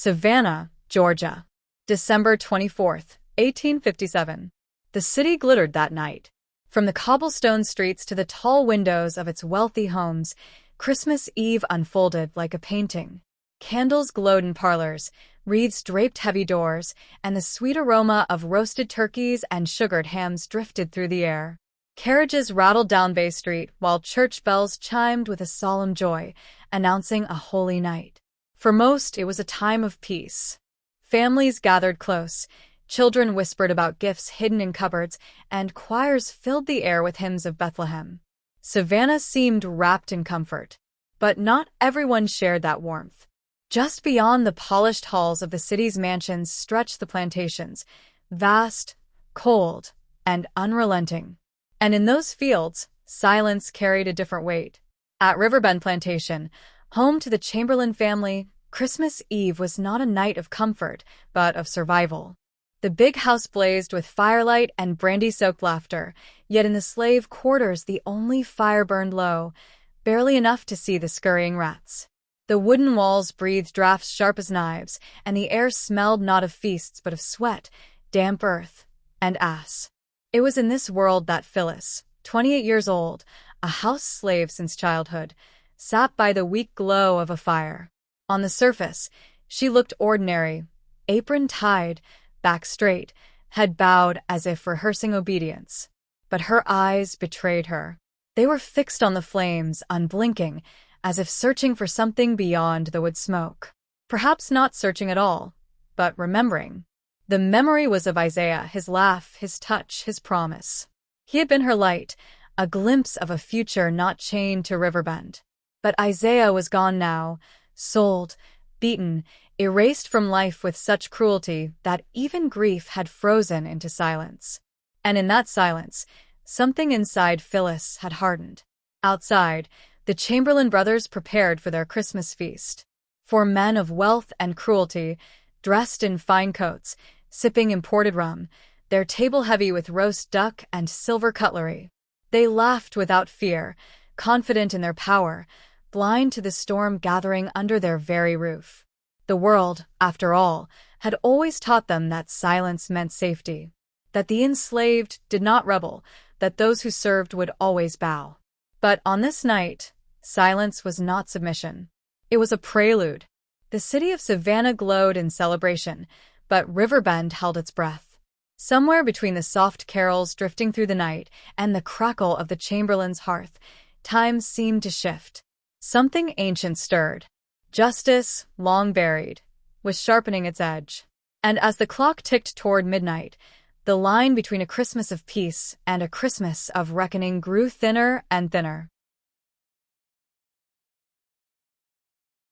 Savannah, Georgia. December 24th, 1857. The city glittered that night. From the cobblestone streets to the tall windows of its wealthy homes, Christmas Eve unfolded like a painting. Candles glowed in parlors, wreaths draped heavy doors, and the sweet aroma of roasted turkeys and sugared hams drifted through the air. Carriages rattled down Bay Street, while church bells chimed with a solemn joy, announcing a holy night. For most, it was a time of peace. Families gathered close, children whispered about gifts hidden in cupboards, and choirs filled the air with hymns of Bethlehem. Savannah seemed wrapped in comfort. But not everyone shared that warmth. Just beyond the polished halls of the city's mansions stretched the plantations, vast, cold, and unrelenting. And in those fields, silence carried a different weight. At Riverbend Plantation, home to the Chamberlain family, Christmas Eve was not a night of comfort, but of survival. The big house blazed with firelight and brandy-soaked laughter, yet in the slave quarters the only fire burned low, barely enough to see the scurrying rats. The wooden walls breathed drafts sharp as knives, and the air smelled not of feasts but of sweat, damp earth, and ass. It was in this world that Phyllis, 28 years old, a house slave since childhood, sat by the weak glow of a fire. On the surface, she looked ordinary, apron tied, back straight, head bowed as if rehearsing obedience. But her eyes betrayed her. They were fixed on the flames, unblinking, as if searching for something beyond the wood smoke. Perhaps not searching at all, but remembering. The memory was of Isaiah, his laugh, his touch, his promise. He had been her light, a glimpse of a future not chained to Riverbend. But Isaiah was gone now, sold, beaten, erased from life with such cruelty that even grief had frozen into silence. And in that silence, something inside Phyllis had hardened. Outside, the Chamberlain brothers prepared for their Christmas feast. Four men of wealth and cruelty, dressed in fine coats, sipping imported rum, their table heavy with roast duck and silver cutlery. They laughed without fear, confident in their power, blind to the storm gathering under their very roof. The world, after all, had always taught them that silence meant safety, that the enslaved did not rebel, that those who served would always bow. But on this night, silence was not submission. It was a prelude. The city of Savannah glowed in celebration, but Riverbend held its breath. Somewhere between the soft carols drifting through the night and the crackle of the Chamberlain's hearth, time seemed to shift. Something ancient stirred. Justice, long buried, was sharpening its edge. And as the clock ticked toward midnight, the line between a Christmas of peace and a Christmas of reckoning grew thinner and thinner.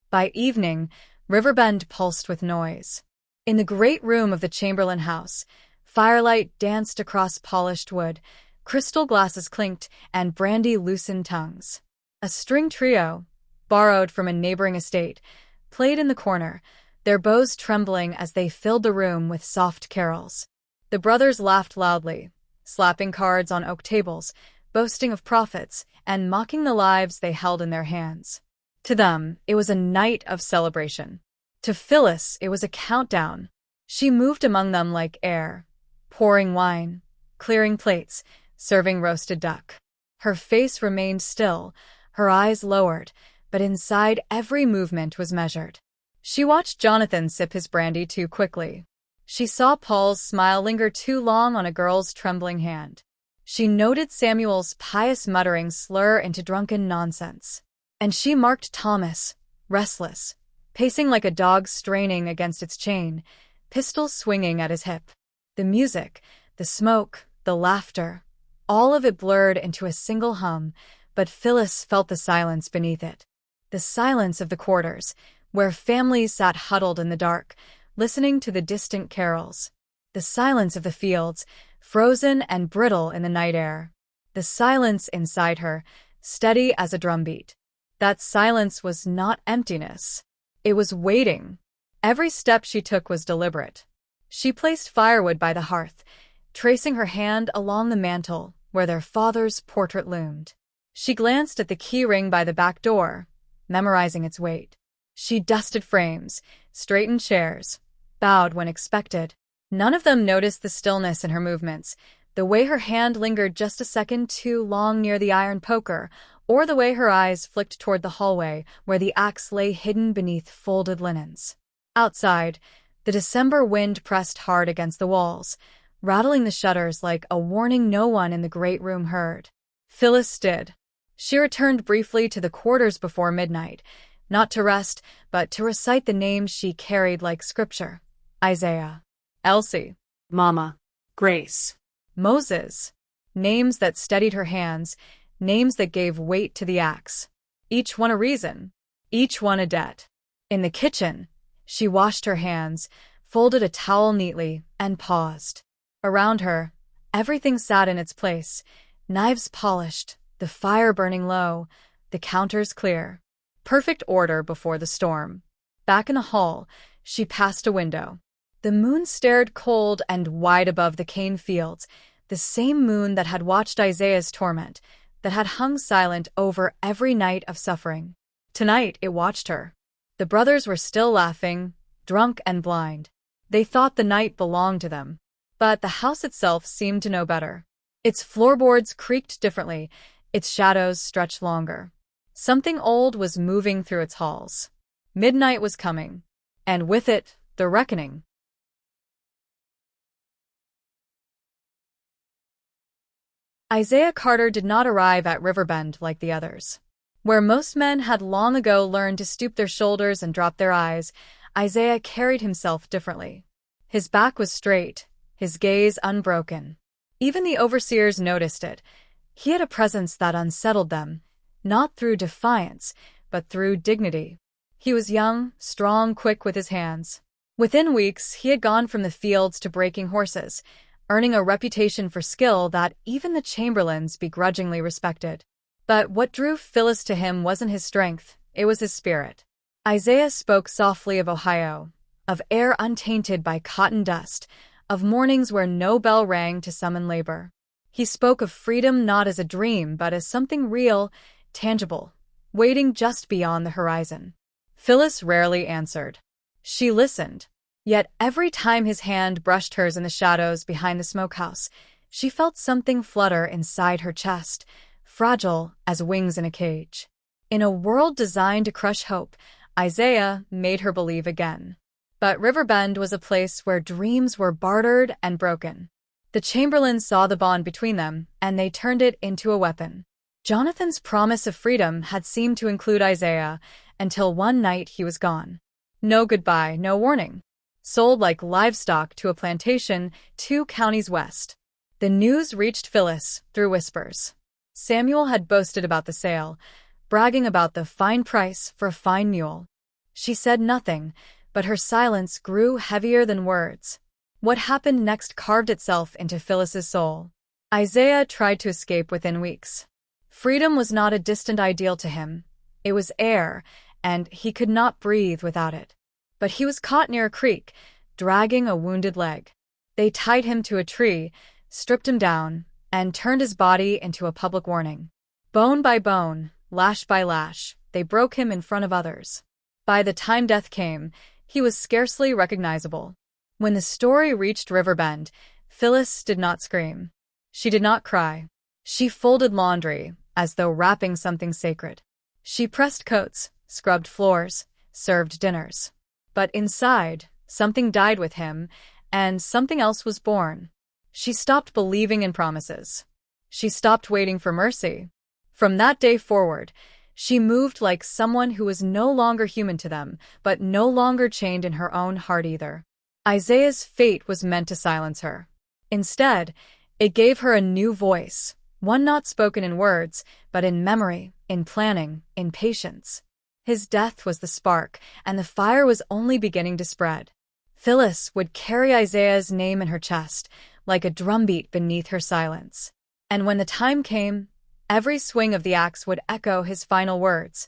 By evening, Riverbend pulsed with noise. In the great room of the Chamberlain house, firelight danced across polished wood, crystal glasses clinked, and brandy loosened tongues. A string trio, borrowed from a neighboring estate, played in the corner, their bows trembling as they filled the room with soft carols. The brothers laughed loudly, slapping cards on oak tables, boasting of profits, and mocking the lives they held in their hands. To them, it was a night of celebration. To Phyllis, it was a countdown. She moved among them like air, pouring wine, clearing plates, serving roasted duck. Her face remained still, her eyes lowered, but inside every movement was measured. She watched Jonathan sip his brandy too quickly. She saw Paul's smile linger too long on a girl's trembling hand. She noted Samuel's pious muttering slur into drunken nonsense. And she marked Thomas, restless, pacing like a dog straining against its chain, pistol swinging at his hip. The music, the smoke, the laughter, all of it blurred into a single hum, but Phyllis felt the silence beneath it. The silence of the quarters, where families sat huddled in the dark, listening to the distant carols. The silence of the fields, frozen and brittle in the night air. The silence inside her, steady as a drumbeat. That silence was not emptiness. It was waiting. Every step she took was deliberate. She placed firewood by the hearth, tracing her hand along the mantel where their father's portrait loomed. She glanced at the key ring by the back door, memorizing its weight. She dusted frames, straightened chairs, bowed when expected. None of them noticed the stillness in her movements, the way her hand lingered just a second too long near the iron poker, or the way her eyes flicked toward the hallway where the axe lay hidden beneath folded linens. Outside, the December wind pressed hard against the walls, rattling the shutters like a warning no one in the great room heard. Phyllis did. She returned briefly to the quarters before midnight, not to rest, but to recite the names she carried like scripture. Isaiah, Elsie, Mama, Grace, Moses. Names that steadied her hands, names that gave weight to the axe. Each one a reason, each one a debt. In the kitchen, she washed her hands, folded a towel neatly, and paused. Around her, everything sat in its place, knives polished, the fire burning low, the counters clear. Perfect order before the storm. Back in the hall, she passed a window. The moon stared cold and wide above the cane fields, the same moon that had watched Isaiah's torment, that had hung silent over every night of suffering. Tonight it watched her. The brothers were still laughing, drunk and blind. They thought the night belonged to them. But the house itself seemed to know better. Its floorboards creaked differently, its shadows stretched longer. Something old was moving through its halls. Midnight was coming, and with it, the reckoning. Isaiah Carter did not arrive at Riverbend like the others. Where most men had long ago learned to stoop their shoulders and drop their eyes, Isaiah carried himself differently. His back was straight, his gaze unbroken. Even the overseers noticed it. He had a presence that unsettled them, not through defiance, but through dignity. He was young, strong, quick with his hands. Within weeks, he had gone from the fields to breaking horses, earning a reputation for skill that even the Chamberlains begrudgingly respected. But what drew Phyllis to him wasn't his strength, it was his spirit. Isaiah spoke softly of Ohio, of air untainted by cotton dust, of mornings where no bell rang to summon labor. He spoke of freedom not as a dream, but as something real, tangible, waiting just beyond the horizon. Phyllis rarely answered. She listened. Yet every time his hand brushed hers in the shadows behind the smokehouse, she felt something flutter inside her chest, fragile as wings in a cage. In a world designed to crush hope, Isaiah made her believe again. But Riverbend was a place where dreams were bartered and broken. The Chamberlains saw the bond between them, and they turned it into a weapon. Jonathan's promise of freedom had seemed to include Isaiah, until one night he was gone. No goodbye, no warning. Sold like livestock to a plantation 2 counties west. The news reached Phyllis through whispers. Samuel had boasted about the sale, bragging about the fine price for a fine mule. She said nothing, but her silence grew heavier than words. What happened next carved itself into Phyllis's soul. Isaiah tried to escape within weeks. Freedom was not a distant ideal to him. It was air, and he could not breathe without it. But he was caught near a creek, dragging a wounded leg. They tied him to a tree, stripped him down, and turned his body into a public warning. Bone by bone, lash by lash, they broke him in front of others. By the time death came, he was scarcely recognizable. When the story reached Riverbend, Phyllis did not scream. She did not cry. She folded laundry, as though wrapping something sacred. She pressed coats, scrubbed floors, served dinners. But inside, something died with him, and something else was born. She stopped believing in promises. She stopped waiting for mercy. From that day forward, she moved like someone who was no longer human to them, but no longer chained in her own heart either. Isaiah's fate was meant to silence her. Instead, it gave her a new voice, one not spoken in words, but in memory, in planning, in patience. His death was the spark, and the fire was only beginning to spread. Phyllis would carry Isaiah's name in her chest, like a drumbeat beneath her silence. And when the time came, every swing of the axe would echo his final words,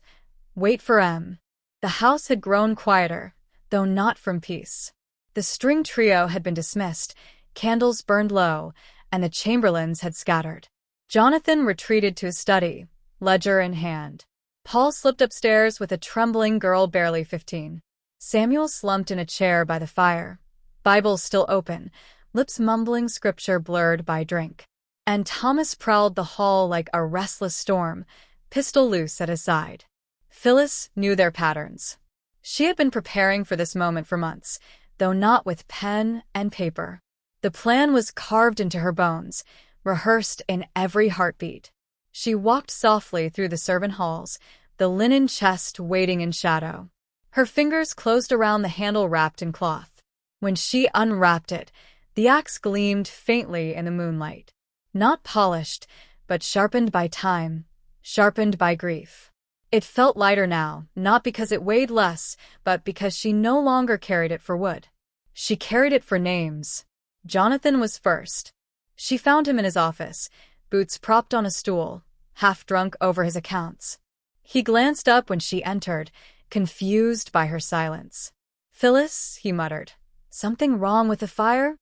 "Wait for M." The house had grown quieter, though not from peace. The string trio had been dismissed, candles burned low, and the Chamberlains had scattered. Jonathan retreated to his study, ledger in hand. Paul slipped upstairs with a trembling girl barely 15. Samuel slumped in a chair by the fire, Bible still open, lips mumbling scripture blurred by drink. And Thomas prowled the hall like a restless storm, pistol loose at his side. Phyllis knew their patterns. She had been preparing for this moment for months, though not with pen and paper. The plan was carved into her bones, rehearsed in every heartbeat. She walked softly through the servant halls, the linen chest waiting in shadow. Her fingers closed around the handle wrapped in cloth. When she unwrapped it, the axe gleamed faintly in the moonlight. Not polished, but sharpened by time, sharpened by grief. It felt lighter now, not because it weighed less, but because she no longer carried it for wood. She carried it for names. Jonathan was first. She found him in his office, boots propped on a stool, half drunk over his accounts. He glanced up when she entered, confused by her silence. "Phyllis," he muttered, "something wrong with the fire?"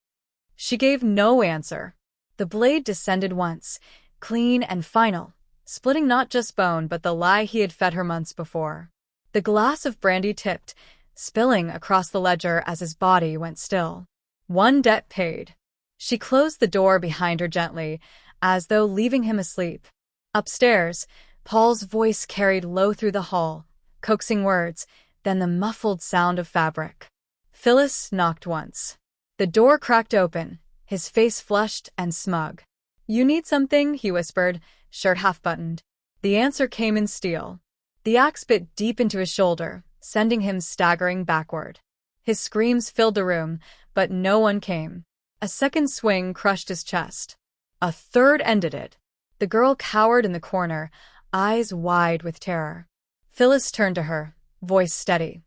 She gave no answer. The blade descended once, clean and final, splitting not just bone but the lie he had fed her months before. The glass of brandy tipped, spilling across the ledger as his body went still. One debt paid. She closed the door behind her gently, as though leaving him asleep. Upstairs, Paul's voice carried low through the hall, coaxing words, then the muffled sound of fabric. Phyllis knocked once. The door cracked open, his face flushed and smug. "You need something?" he whispered, shirt half-buttoned. The answer came in steel. The axe bit deep into his shoulder, sending him staggering backward. His screams filled the room, but no one came. A second swing crushed his chest. A third ended it. The girl cowered in the corner, eyes wide with terror. Phyllis turned to her, voice steady.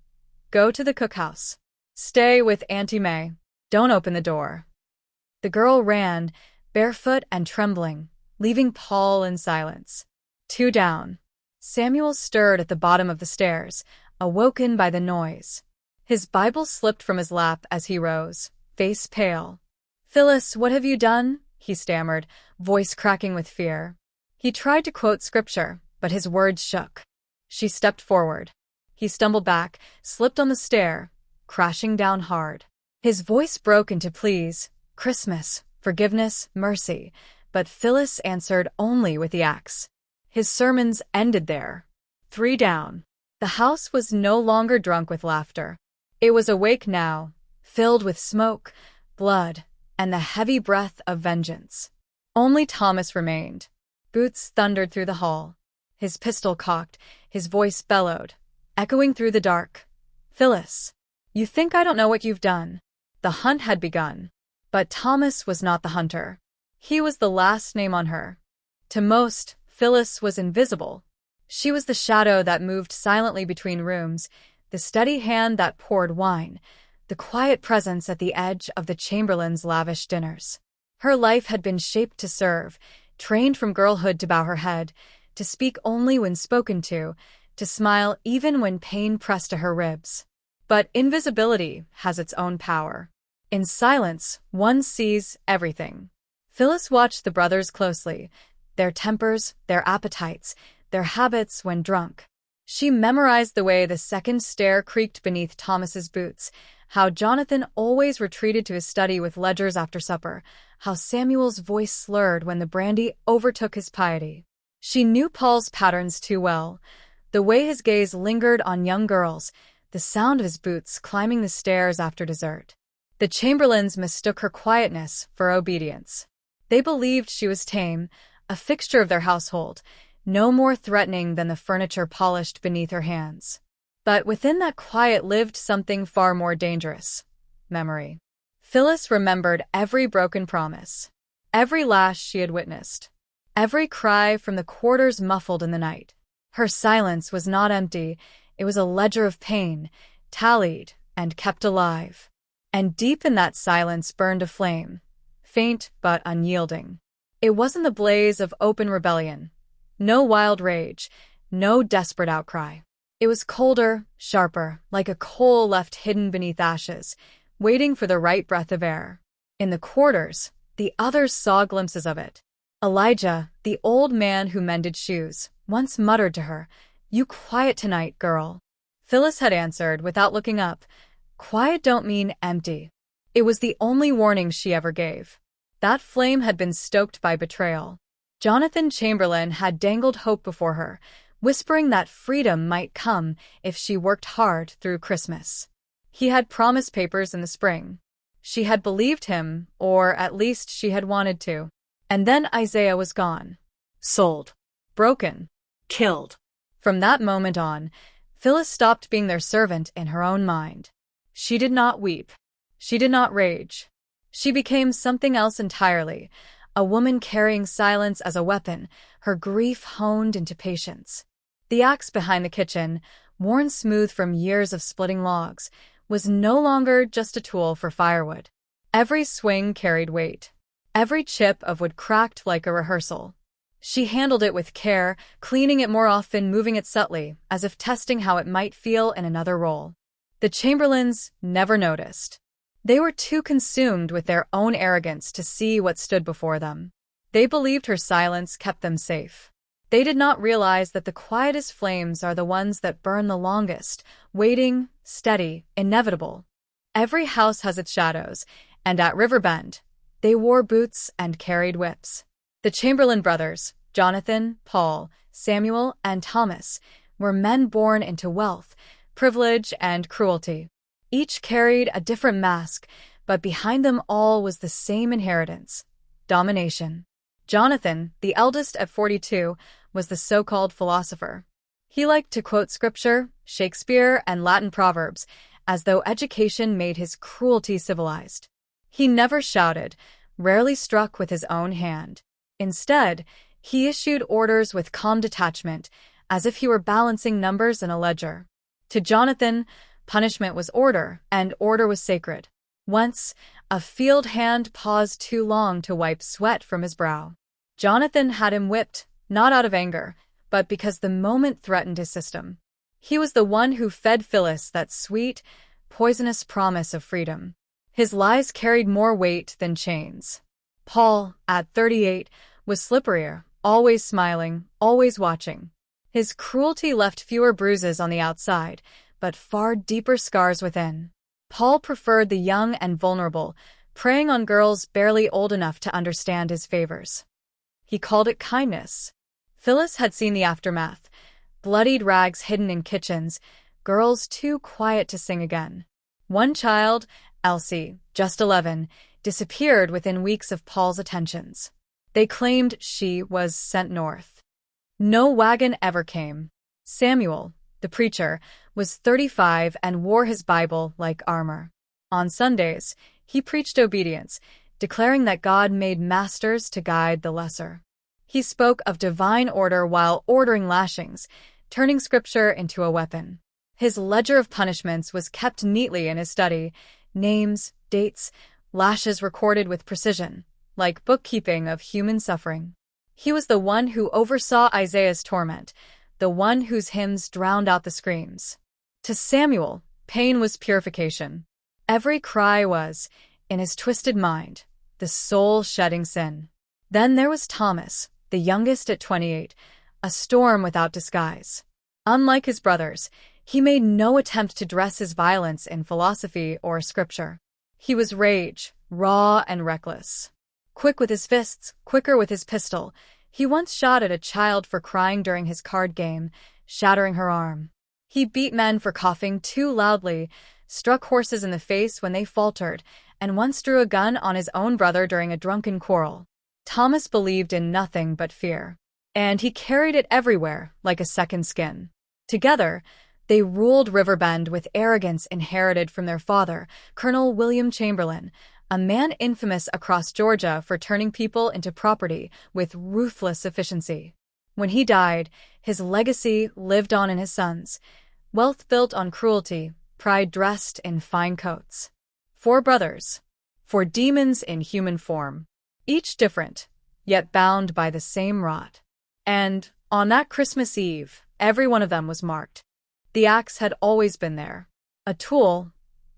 "Go to the cookhouse. Stay with Auntie May. Don't open the door." The girl ran, barefoot and trembling, leaving Paul in silence. Two down. Samuel stirred at the bottom of the stairs, awoken by the noise. His Bible slipped from his lap as he rose, face pale. "Phyllis, what have you done?" he stammered, voice cracking with fear. He tried to quote scripture, but his words shook. She stepped forward. He stumbled back, slipped on the stair, crashing down hard. His voice broke into pleas, Christmas, forgiveness, mercy, but Phyllis answered only with the axe. His sermons ended there. Three down. The house was no longer drunk with laughter. It was awake now, filled with smoke, blood, and the heavy breath of vengeance. Only Thomas remained. Boots thundered through the hall. His pistol cocked, his voice bellowed, echoing through the dark. "Phyllis, you think I don't know what you've done?" The hunt had begun. But Thomas was not the hunter. He was the last name on her. To most, Phyllis was invisible. She was the shadow that moved silently between rooms, the steady hand that poured wine, the quiet presence at the edge of the Chamberlain's lavish dinners. Her life had been shaped to serve, trained from girlhood to bow her head, to speak only when spoken to smile even when pain pressed to her ribs. But invisibility has its own power. In silence, one sees everything. Phyllis watched the brothers closely, their tempers, their appetites, their habits when drunk. She memorized the way the second stair creaked beneath Thomas's boots, how Jonathan always retreated to his study with ledgers after supper, how Samuel's voice slurred when the brandy overtook his piety. She knew Paul's patterns too well, the way his gaze lingered on young girls, the sound of his boots climbing the stairs after dessert. The Chamberlains mistook her quietness for obedience. They believed she was tame, a fixture of their household, no more threatening than the furniture polished beneath her hands. But within that quiet lived something far more dangerous: memory. Phyllis remembered every broken promise, every lash she had witnessed, every cry from the quarters muffled in the night. Her silence was not empty, it was a ledger of pain, tallied and kept alive. And deep in that silence burned a flame, faint but unyielding. It wasn't the blaze of open rebellion, no wild rage, no desperate outcry. It was colder, sharper, like a coal left hidden beneath ashes, waiting for the right breath of air. In the quarters, the others saw glimpses of it. Elijah, the old man who mended shoes, once muttered to her, "You quiet tonight, girl." Phyllis had answered without looking up. Quiet don't mean empty. It was the only warning she ever gave. That flame had been stoked by betrayal. Jonathan Chamberlain had dangled hope before her, whispering that freedom might come if she worked hard through Christmas. He had promised papers in the spring. She had believed him, or at least she had wanted to. And then Isaiah was gone. Sold. Broken. Killed. From that moment on, Phyllis stopped being their servant in her own mind. She did not weep. She did not rage. She became something else entirely, a woman carrying silence as a weapon, her grief honed into patience. The axe behind the kitchen, worn smooth from years of splitting logs, was no longer just a tool for firewood. Every swing carried weight. Every chip of wood cracked like a rehearsal. She handled it with care, cleaning it more often, moving it subtly, as if testing how it might feel in another role. The Chamberlains never noticed. They were too consumed with their own arrogance to see what stood before them. They believed her silence kept them safe. They did not realize that the quietest flames are the ones that burn the longest, waiting, steady, inevitable. Every house has its shadows, and at Riverbend, they wore boots and carried whips. The Chamberlain brothers, Jonathan, Paul, Samuel, and Thomas, were men born into wealth, privilege, and cruelty. Each carried a different mask, but behind them all was the same inheritance: domination. Jonathan, the eldest at 42, was the so-called philosopher. He liked to quote scripture, Shakespeare, and Latin proverbs, as though education made his cruelty civilized. He never shouted, rarely struck with his own hand. Instead, he issued orders with calm detachment, as if he were balancing numbers in a ledger. To Jonathan, punishment was order, and order was sacred. Once, a field hand paused too long to wipe sweat from his brow. Jonathan had him whipped, not out of anger, but because the moment threatened his system. He was the one who fed Phyllis that sweet, poisonous promise of freedom. His lies carried more weight than chains. Paul, at 38, was slipperier, always smiling, always watching. His cruelty left fewer bruises on the outside, but far deeper scars within. Paul preferred the young and vulnerable, preying on girls barely old enough to understand his favors. He called it kindness. Phyllis had seen the aftermath: bloodied rags hidden in kitchens, girls too quiet to sing again. One child, Elsie, just 11, disappeared within weeks of Paul's attentions. They claimed she was sent north. No wagon ever came. Samuel, the preacher, was 35 and wore his Bible like armor. On Sundays, he preached obedience, declaring that God made masters to guide the lesser. He spoke of divine order while ordering lashings, turning scripture into a weapon. His ledger of punishments was kept neatly in his study, names, dates, lashes recorded with precision, like bookkeeping of human suffering. He was the one who oversaw Isaiah's torment, the one whose hymns drowned out the screams. To Samuel, pain was purification. Every cry was, in his twisted mind, the soul shedding sin. Then there was Thomas, the youngest at 28, a storm without disguise. Unlike his brothers, he made no attempt to dress his violence in philosophy or scripture. He was rage, raw and reckless. Quick with his fists, quicker with his pistol, he once shot at a child for crying during his card game, shattering her arm. He beat men for coughing too loudly, struck horses in the face when they faltered, and once drew a gun on his own brother during a drunken quarrel. Thomas believed in nothing but fear, and he carried it everywhere like a second skin. Together, they ruled Riverbend with arrogance inherited from their father, Colonel William Chamberlain, a man infamous across Georgia for turning people into property with ruthless efficiency. When he died, his legacy lived on in his sons: wealth built on cruelty, pride dressed in fine coats. 4 brothers. 4 demons in human form. Each different, yet bound by the same rot. And, on that Christmas Eve, every one of them was marked. The axe had always been there. A tool,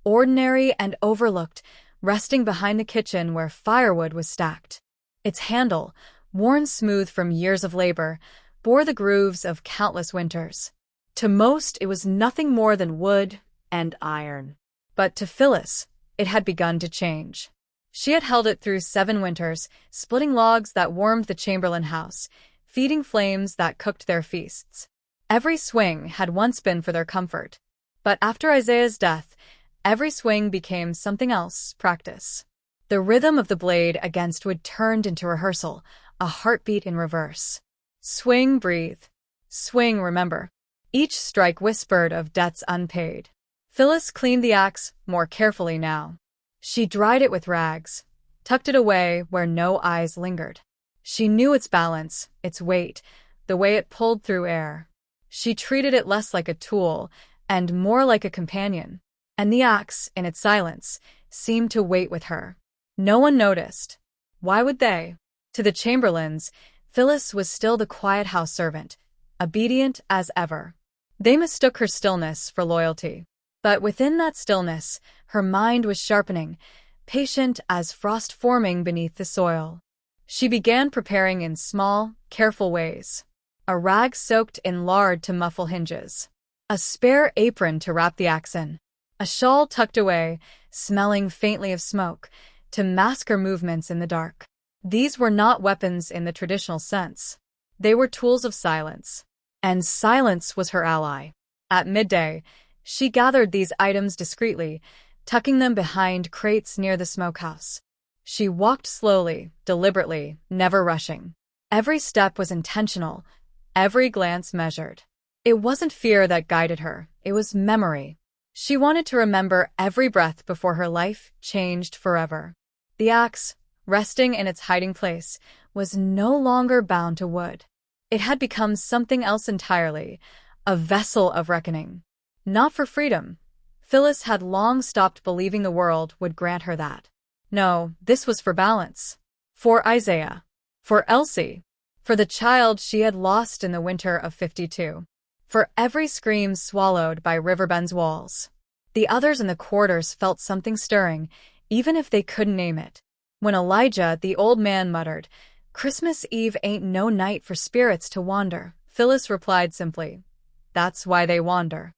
ordinary and overlooked, resting behind the kitchen where firewood was stacked. Its handle, worn smooth from years of labor, bore the grooves of countless winters. To most, it was nothing more than wood and iron. But to Phyllis, it had begun to change. She had held it through 7 winters, splitting logs that warmed the Chamberlain house, feeding flames that cooked their feasts. Every swing had once been for their comfort. But after Isaiah's death, every swing became something else, practice. The rhythm of the blade against wood turned into rehearsal, a heartbeat in reverse. Swing, breathe. Swing, remember. Each strike whispered of debts unpaid. Phyllis cleaned the axe more carefully now. She dried it with rags, tucked it away where no eyes lingered. She knew its balance, its weight, the way it pulled through air. She treated it less like a tool and more like a companion. And the axe, in its silence, seemed to wait with her. No one noticed. Why would they? To the Chamberlains, Phyllis was still the quiet house servant, obedient as ever. They mistook her stillness for loyalty. But within that stillness, her mind was sharpening, patient as frost forming beneath the soil. She began preparing in small, careful ways. A rag soaked in lard to muffle hinges. A spare apron to wrap the axe in. A shawl tucked away, smelling faintly of smoke, to mask her movements in the dark. These were not weapons in the traditional sense. They were tools of silence. And silence was her ally. At midday, she gathered these items discreetly, tucking them behind crates near the smokehouse. She walked slowly, deliberately, never rushing. Every step was intentional, every glance measured. It wasn't fear that guided her, it was memory. She wanted to remember every breath before her life changed forever. The axe, resting in its hiding place, was no longer bound to wood. It had become something else entirely, a vessel of reckoning. Not for freedom. Phyllis had long stopped believing the world would grant her that. No, this was for balance. For Isaiah. For Elsie. For the child she had lost in the winter of '52. For every scream swallowed by Riverbend's walls. The others in the quarters felt something stirring, even if they couldn't name it. When Elijah, the old man, muttered, "Christmas Eve ain't no night for spirits to wander," Phyllis replied simply, "That's why they wander."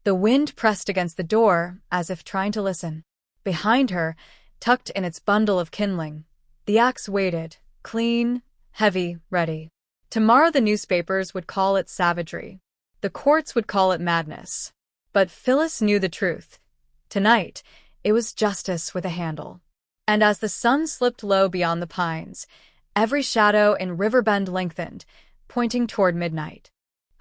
The wind pressed against the door, as if trying to listen. Behind her, tucked in its bundle of kindling, the axe waited, clean, heavy, ready. Tomorrow the newspapers would call it savagery. The courts would call it madness. But Phyllis knew the truth. Tonight, it was justice with a handle. And as the sun slipped low beyond the pines, every shadow in Riverbend lengthened, pointing toward midnight.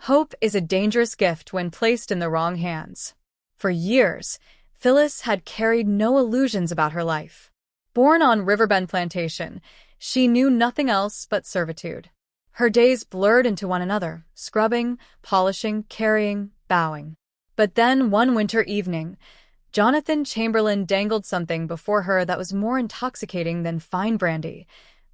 Hope is a dangerous gift when placed in the wrong hands. For years, Phyllis had carried no illusions about her life. Born on Riverbend Plantation, she knew nothing else but servitude. Her days blurred into one another, scrubbing, polishing, carrying, bowing. But then, one winter evening, Jonathan Chamberlain dangled something before her that was more intoxicating than fine brandy,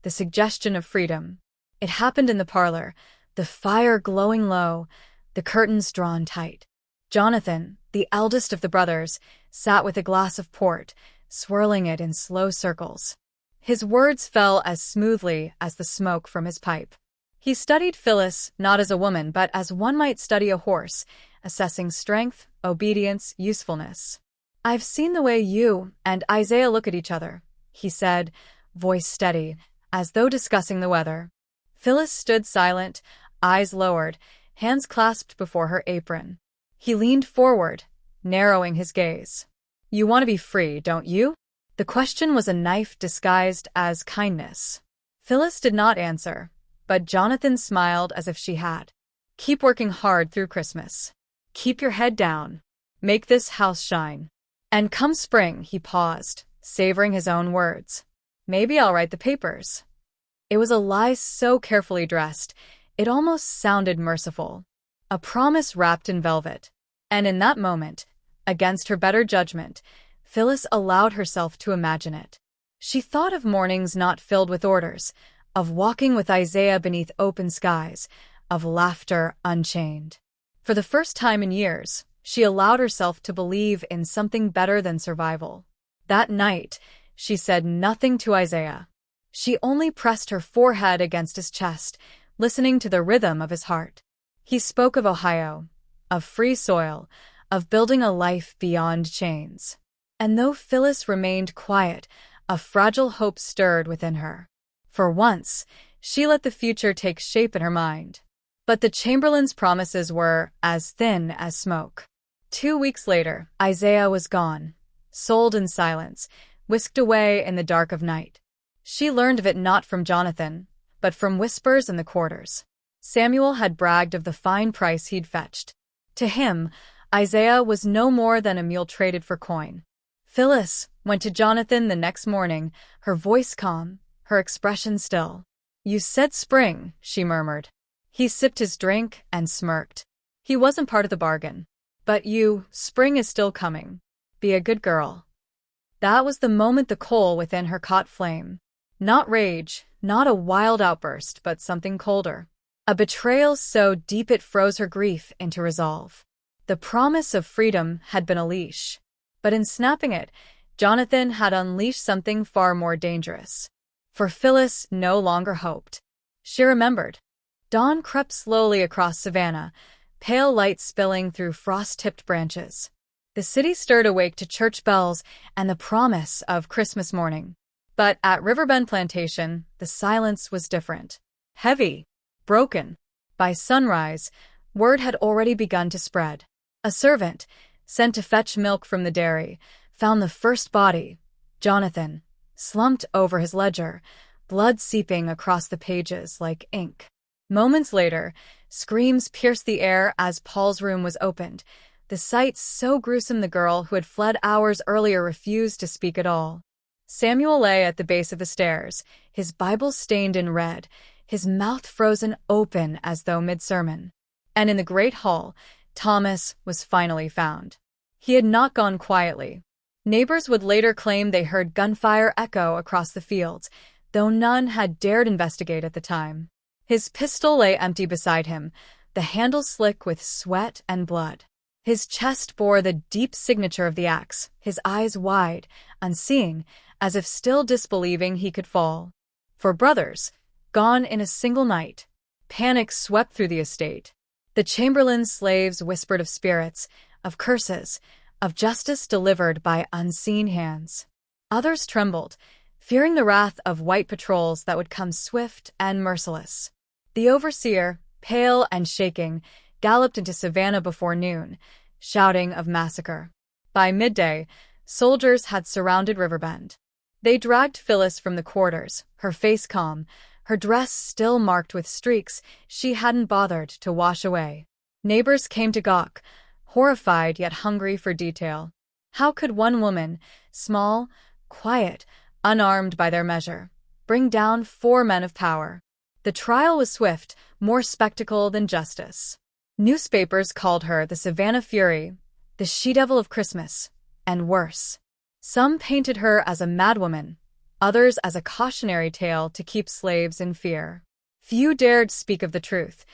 the suggestion of freedom. It happened in the parlor, the fire glowing low, the curtains drawn tight. Jonathan, the eldest of the brothers, sat with a glass of port, swirling it in slow circles. His words fell as smoothly as the smoke from his pipe. He studied Phyllis not as a woman but as one might study a horse, assessing strength, obedience, usefulness. "I've seen the way you and Isaiah look at each other," he said, voice steady, as though discussing the weather. Phyllis stood silent, eyes lowered, hands clasped before her apron. He leaned forward, narrowing his gaze. "You want to be free, don't you?" The question was a knife disguised as kindness. Phyllis did not answer, but Jonathan smiled as if she had. "Keep working hard through Christmas. Keep your head down. Make this house shine. And come spring," he paused, savoring his own words, "maybe I'll write the papers." It was a lie so carefully dressed, it almost sounded merciful. A promise wrapped in velvet. And in that moment, against her better judgment, Phyllis allowed herself to imagine it. She thought of mornings not filled with orders, of walking with Isaiah beneath open skies, of laughter unchained. For the first time in years, she allowed herself to believe in something better than survival. That night, she said nothing to Isaiah. She only pressed her forehead against his chest, listening to the rhythm of his heart. He spoke of Ohio, of free soil, of building a life beyond chains. And though Phyllis remained quiet, a fragile hope stirred within her. For once, she let the future take shape in her mind. But the Chamberlain's promises were as thin as smoke. 2 weeks later, Isaiah was gone, sold in silence, whisked away in the dark of night. She learned of it not from Jonathan, but from whispers in the quarters. Samuel had bragged of the fine price he'd fetched. To him, Isaiah was no more than a mule traded for coin. Phyllis went to Jonathan the next morning, her voice calm, her expression still. "You said spring," she murmured. He sipped his drink and smirked. He wasn't part of the bargain. "But spring is still coming. Be a good girl." That was the moment the coal within her caught flame. Not rage, not a wild outburst, but something colder. A betrayal so deep it froze her grief into resolve. The promise of freedom had been a leash. But in snapping it, Jonathan had unleashed something far more dangerous. For Phyllis no longer hoped. She remembered. Dawn crept slowly across Savannah, pale light spilling through frost-tipped branches. The city stirred awake to church bells and the promise of Christmas morning. But at Riverbend Plantation, the silence was different. Heavy, broken. By sunrise, word had already begun to spread. A servant, sent to fetch milk from the dairy, found the first body, Jonathan, slumped over his ledger, blood seeping across the pages like ink. Moments later, screams pierced the air as Paul's room was opened, the sight so gruesome the girl who had fled hours earlier refused to speak at all. Samuel lay at the base of the stairs, his Bible stained in red, his mouth frozen open as though mid-sermon. And in the great hall, Thomas was finally found. He had not gone quietly. Neighbors would later claim they heard gunfire echo across the fields, though none had dared investigate at the time. His pistol lay empty beside him, the handle slick with sweat and blood. His chest bore the deep signature of the axe, his eyes wide, unseeing, as if still disbelieving he could fall. 4 brothers, gone in a single night. Panic swept through the estate. The Chamberlain's slaves whispered of spirits, of curses, of justice delivered by unseen hands. Others trembled, fearing the wrath of white patrols that would come swift and merciless. The overseer, pale and shaking, galloped into Savannah before noon, shouting of massacre. By midday, soldiers had surrounded Riverbend. They dragged Phyllis from the quarters, her face calm, her dress still marked with streaks she hadn't bothered to wash away. Neighbors came to gawk, horrified yet hungry for detail. How could one woman, small, quiet, unarmed by their measure, bring down 4 men of power? The trial was swift, more spectacle than justice. Newspapers called her the Savannah Fury, the she-devil of Christmas, and worse. Some painted her as a madwoman, others as a cautionary tale to keep slaves in fear. Few dared speak of the truth,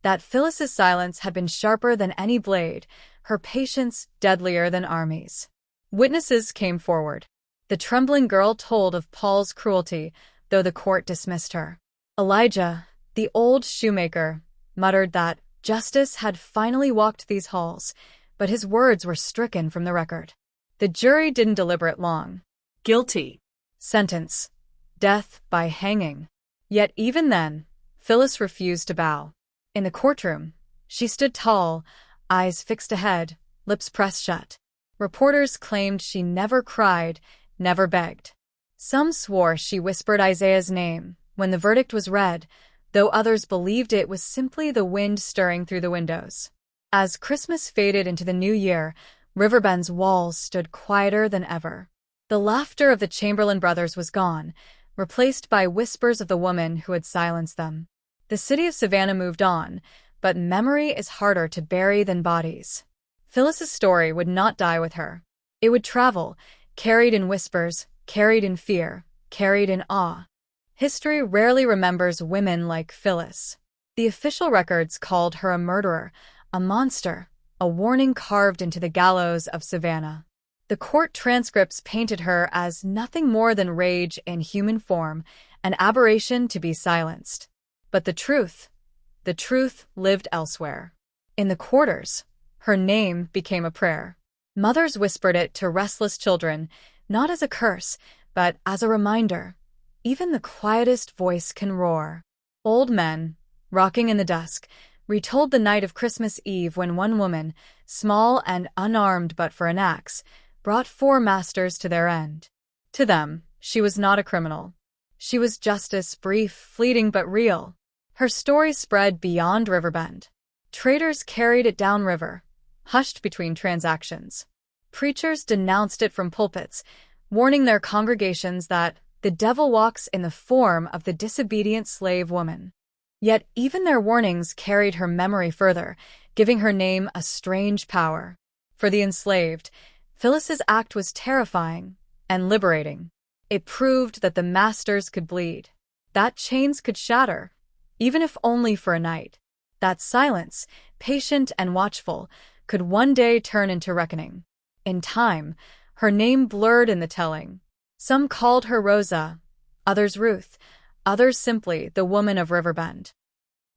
that Phyllis's silence had been sharper than any blade, her patience deadlier than armies. Witnesses came forward. The trembling girl told of Paul's cruelty, though the court dismissed her. Elijah, the old shoemaker, muttered that justice had finally walked these halls, but his words were stricken from the record. The jury didn't deliberate long. Guilty. Sentence: death by hanging. Yet even then, Phyllis refused to bow. In the courtroom, she stood tall, eyes fixed ahead, lips pressed shut. Reporters claimed she never cried, never begged. Some swore she whispered Isaiah's name when the verdict was read, though others believed it was simply the wind stirring through the windows. As Christmas faded into the new year, Riverbend's walls stood quieter than ever. The laughter of the Chamberlain brothers was gone, replaced by whispers of the woman who had silenced them. The city of Savannah moved on, but memory is harder to bury than bodies. Phyllis's story would not die with her. It would travel, carried in whispers, carried in fear, carried in awe. History rarely remembers women like Phyllis. The official records called her a murderer, a monster, a warning carved into the gallows of Savannah. The court transcripts painted her as nothing more than rage in human form, an aberration to be silenced. But the truth lived elsewhere. In the quarters, Her name became a prayer. Mothers whispered it to restless children, not as a curse, but as a reminder. Even the quietest voice can roar. Old men, rocking in the dusk, retold the night of Christmas Eve when one woman, small and unarmed but for an axe, brought four masters to their end. To them, she was not a criminal. She was justice, brief, fleeting but real. Her story spread beyond Riverbend. Traders carried it downriver, hushed between transactions. Preachers denounced it from pulpits, warning their congregations that the devil walks in the form of the disobedient slave woman. Yet even their warnings carried her memory further, giving her name a strange power. For the enslaved, Phyllis's act was terrifying and liberating. It proved that the masters could bleed, that chains could shatter, even if only for a night. That silence, patient and watchful, could one day turn into reckoning. In time, her name blurred in the telling. Some called her Rosa, others Ruth, others simply the woman of Riverbend.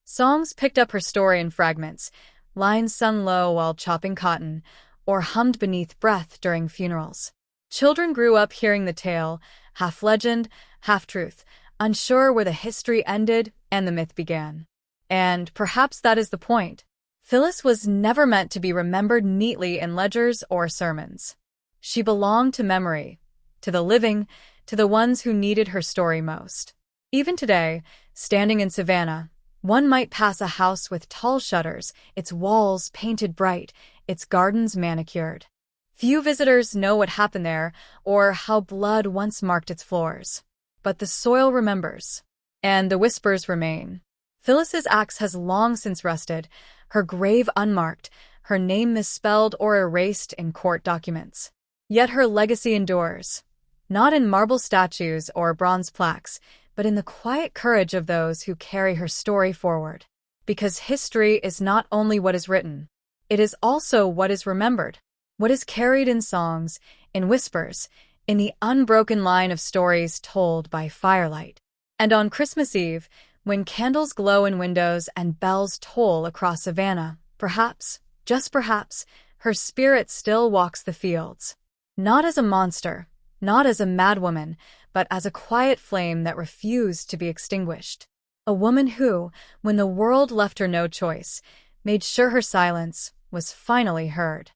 Songs picked up her story in fragments, lines sung low while chopping cotton, or hummed beneath breath during funerals. Children grew up hearing the tale, half legend, half truth, unsure where the history ended and the myth began. And perhaps that is the point. Phyllis was never meant to be remembered neatly in ledgers or sermons. She belonged to memory, to the living, to the ones who needed her story most. Even today, standing in Savannah, one might pass a house with tall shutters, its walls painted bright, its gardens manicured. Few visitors know what happened there or how blood once marked its floors. But the soil remembers, and the whispers remain. Phyllis's axe has long since rusted, her grave unmarked, her name misspelled or erased in court documents. Yet her legacy endures, not in marble statues or bronze plaques, but in the quiet courage of those who carry her story forward. Because history is not only what is written, it is also what is remembered, what is carried in songs, in whispers, in the unbroken line of stories told by firelight. And on Christmas Eve, when candles glow in windows and bells toll across Savannah, perhaps, just perhaps, her spirit still walks the fields. Not as a monster, not as a madwoman, but as a quiet flame that refused to be extinguished. A woman who, when the world left her no choice, made sure her silence was finally heard.